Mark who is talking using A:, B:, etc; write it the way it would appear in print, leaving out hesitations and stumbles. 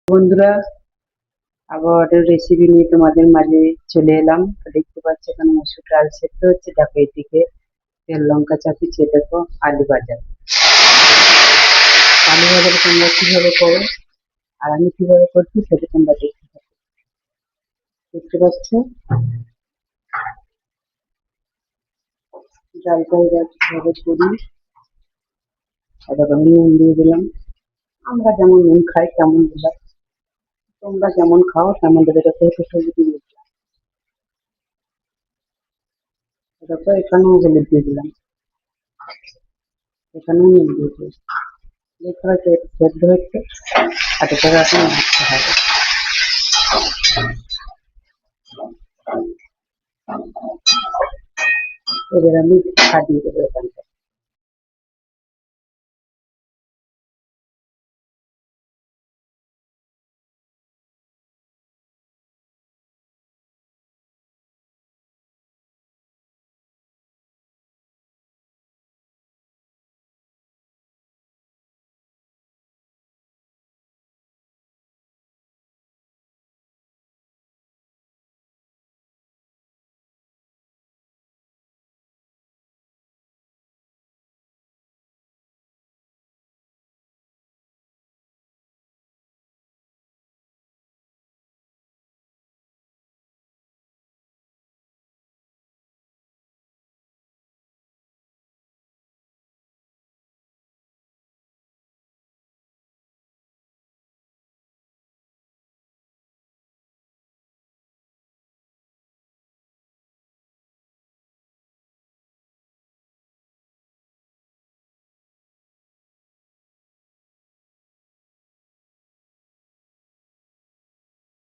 A: বন্ধুরা, আবার রেসিপি নিয়ে তোমাদের মাঝে চলে এলাম। তো দেখতে পাচ্ছ এখানে মসুর ডাল সেদ্ধ হচ্ছে, দেখো এদিকে তেল লঙ্কা চাপিয়েছে, দেখো আলু ভাজা। আলু ভাজাটা তোমরা কিভাবে করো আর আমি কিভাবে করছি সেটা তোমরা দেখতে পাচ্ছ। দেখতে পাচ্ছ ডালটা কিভাবে করি। আর দেখো নুন দিয়ে দিলাম, আমরা যেমন নুন খাই তেমন দিলাম, তোমরা যেমন খাও তেমন দেবে। দেখো একটু সবজি দিয়ে দিলাম, দেখো এখানেও হলুদ দিয়ে দিলাম, এখানেও নুন দিয়ে দিলাম। দেখতে পাচ্ছ সেদ্ধ হচ্ছে, আর এটা এখন ভাজতে হবে। এবার আমি ছাড়িয়ে দেবো এখানটা।